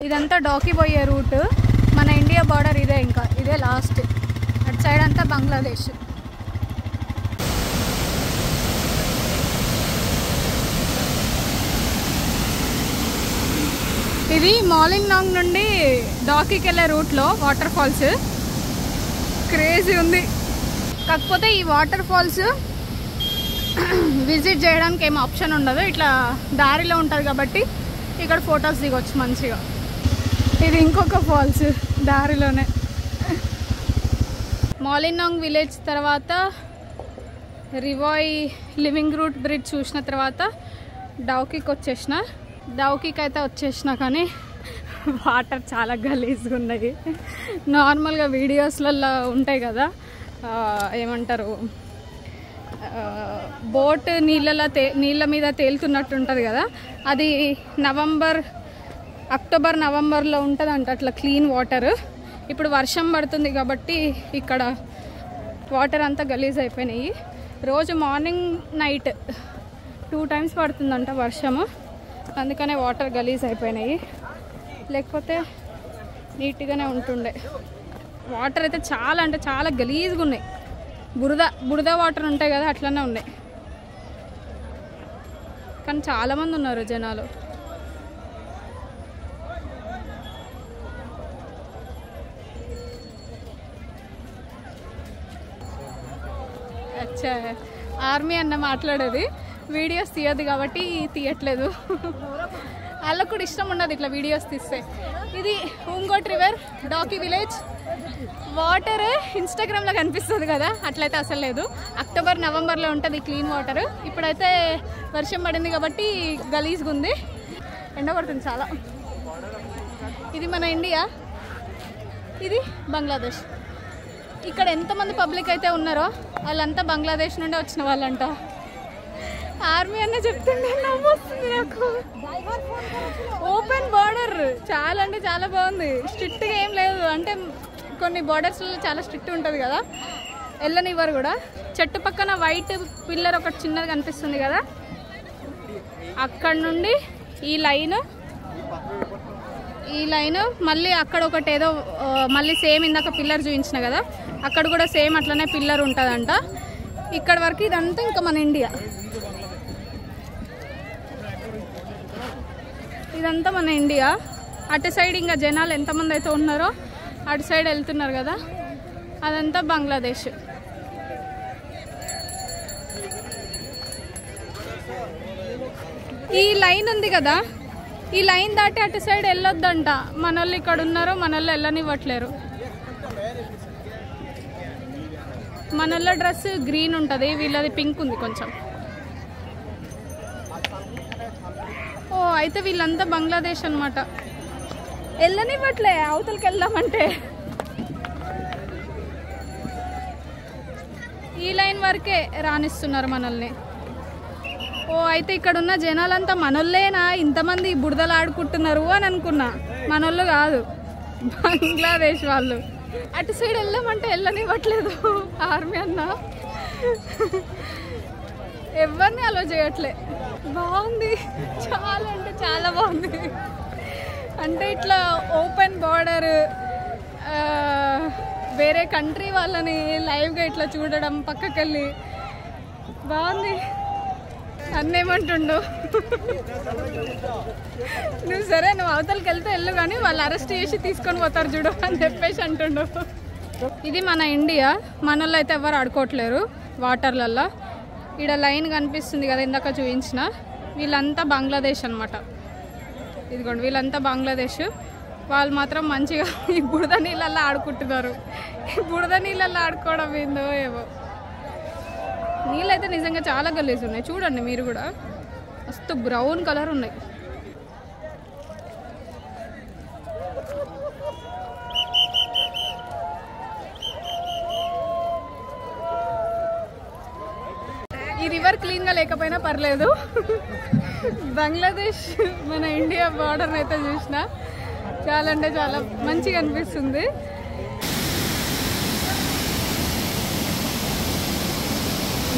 ఇదంతా డాకి పోయే రూట్. మన ఇండియా బార్డర్ ఇదే, ఇంకా ఇదే లాస్ట్. అటు సైడ్ అంతా బంగ్లాదేశ్. ఇది మాలింగ్నాంగ్ నుండి డాకీకి వెళ్ళే రూట్లో వాటర్ ఫాల్స్. క్రేజీ ఉంది. కాకపోతే ఈ వాటర్ ఫాల్స్ విజిట్ చేయడానికి ఏం ఆప్షన్ ఉండదు, ఇట్లా దారిలో ఉంటుంది కాబట్టి ఇక్కడ ఫొటోస్ దిగొచ్చు మంచిగా. ఇది ఇంకొక ఫాల్స్ దారిలోనే. మాలింగ్నాంగ్ విలేజ్ తర్వాత రివాయ్ లివింగ్ రూట్ బ్రిడ్జ్ చూసిన తర్వాత డౌకీకి వచ్చేసిన. డౌకీకి అయితే వచ్చేసిన, కానీ వాటర్ చాలా గలీజ్గా ఉన్నాయి. నార్మల్గా వీడియోస్లలో ఉంటాయి కదా, ఏమంటారు, బోట్ నీళ్ళ మీద తేలుతున్నట్టు ఉంటుంది కదా, అది అక్టోబర్ నవంబర్లో ఉంటుందంట అట్లా క్లీన్ వాటర్. ఇప్పుడు వర్షం పడుతుంది కాబట్టి ఇక్కడ వాటర్ అంతా గలీజ్ అయిపోయినాయి. రోజు మార్నింగ్ నైట్ 2 times పడుతుందంట వర్షము, అందుకనే వాటర్ గలీజ్ అయిపోయినాయి. లేకపోతే నీట్గానే ఉంటుండే. వాటర్ అయితే చాలా అంటే చాలా గలీజ్గా ఉన్నాయి. బురద వాటర్ ఉంటాయి కదా, అట్లనే ఉన్నాయి. కానీ చాలామంది ఉన్నారు జనాలు. అచ్చా, ఆర్మీ అన్న మాట్లాడేది. వీడియోస్ తీయదు కాబట్టి తీయట్లేదు. వాళ్ళకు కూడా ఇష్టం ఉండదు ఇట్లా వీడియోస్ తీస్తే. ఇది ఉంగోట్ రివర్, డాకీ విలేజ్. వాటర్ ఇన్స్టాగ్రామ్లో కనిపిస్తుంది కదా, అట్లయితే అసలు లేదు. అక్టోబర్ నవంబర్లో ఉంటుంది క్లీన్ వాటర్. ఇప్పుడైతే వర్షం పడింది కాబట్టి గలీజ్గా ఉంది, ఎండ పడుతుంది చాలా. ఇది మన ఇండియా, ఇది బంగ్లాదేశ్. ఇక్కడ ఎంతమంది పబ్లిక్ అయితే ఉన్నారో వాళ్ళంతా బంగ్లాదేశ్ నుండి వచ్చిన వాళ్ళంట. ఆర్మీ అన్న చెప్తుండే నవ్వు వస్తుంది నాకు. ఓపెన్ బార్డర్, చాలా అంటే చాలా బాగుంది. స్ట్రిక్ట్గా ఏం లేదు, అంటే కొన్ని బార్డర్స్లో చాలా స్ట్రిక్ట్ ఉంటుంది కదా, వెళ్ళనివ్వరు కూడా. చెట్టు పక్కన వైట్ పిల్లర్ ఒకటి చిన్నది కనిపిస్తుంది కదా, అక్కడ నుండి ఈ లైన్ మళ్ళీ అక్కడ ఒకటి ఏదో మళ్ళీ సేమ్ ఇందాక పిల్లర్ చూపించిన కదా, అక్కడ కూడా సేమ్ అట్లనే పిల్లర్ ఉంటుందంట. ఇక్కడ వరకు ఇదంతా ఇంకా మన ఇండియా. ఇదంతా మన ఇండియా. అటు సైడ్ ఇంకా జనాలు ఎంతమంది అయితే ఉన్నారో అటు సైడ్ వెళ్తున్నారు కదా, అదంతా బంగ్లాదేశ్. ఈ లైన్ ఉంది కదా, ఈ లైన్ దాటి అటు సైడ్ వెళ్ళొద్దంట. మన వాళ్ళు ఇక్కడ ఉన్నారో మన వాళ్ళు వెళ్ళనివ్వట్లేరు. మన వాళ్ళ డ్రెస్ గ్రీన్ ఉంటుంది, వీళ్ళది పింక్ ఉంది కొంచెం. ఓ, అయితే వీళ్ళంతా బంగ్లాదేశ్ అనమాట. వెళ్ళనివ్వట్లే అవతలకి వెళ్దామంటే. ఈ లైన్ వరకే రానిస్తున్నారు మనల్ని. ఓ, అయితే ఇక్కడ ఉన్న జనాలంతా మనోళ్ళేనా, ఇంతమంది బురదలు ఆడుకుంటున్నారు అని అనుకున్నా. మనోళ్ళు కాదు, బంగ్లాదేశ్ వాళ్ళు. అటు సైడ్ వెళ్ళామంటే వెళ్ళనివ్వట్లేదు ఆర్మీ అన్న. ఎవరిని అలో చేయట్లే. బాగుంది, చాలా అంటే చాలా బాగుంది. అంటే ఇట్లా ఓపెన్ బార్డర్, వేరే కంట్రీ వాళ్ళని లైవ్గా ఇట్లా చూడడం, పక్కకెళ్ళి బాగుంది. అన్నేమంటుండు, నువ్వు సరే నువ్వు అవతలకి వెళ్తే వెళ్ళు కానీ వాళ్ళు అరెస్ట్ చేసి తీసుకొని పోతారు చూడు అని చెప్పేసి అంటుండు. ఇది మన ఇండియా. మన వాళ్ళు అయితే ఎవరు ఆడుకోవట్లేరు వాటర్లల్లో. ఇక్కడ లైన్ కనిపిస్తుంది కదా ఇందాక చూపించిన, వీళ్ళంతా బంగ్లాదేశ్ అనమాట. ఇదిగోండి, వీళ్ళంతా బంగ్లాదేశ్. వాళ్ళు మాత్రం మంచిగా ఈ బురద నీళ్ళల్లో ఆడుకుంటున్నారు. ఈ బురద నీళ్ళల్లో ఆడుకోవడం ఏందో ఏవో. నీళ్ళు అయితే నిజంగా చాలా గలీజ్ ఉన్నాయి. చూడండి మీరు కూడా, మస్తు బ్రౌన్ కలర్ ఉన్నాయి. ఈ రివర్ క్లీన్గా లేకపోయినా పర్లేదు. బంగ్లాదేశ్ మన ఇండియా బార్డర్ అయితే చూసిన చాలా అంటే చాలా మంచిగా అనిపిస్తుంది.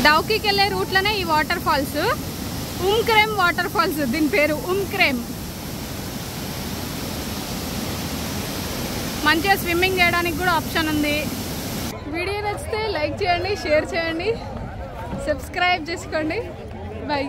డౌకీకి వెళ్ళే రూట్లోనే ఈ వాటర్ ఫాల్స్, ఉమ్క్రేమ్ వాటర్ ఫాల్స్, దీని పేరు ఉమ్క్రేమ్. మంచిగా స్విమ్మింగ్ చేయడానికి కూడా ఆప్షన్ ఉంది. వీడియో నచ్చితే లైక్ చేయండి, షేర్ చేయండి, సబ్స్క్రైబ్ చేసుకోండి. బై.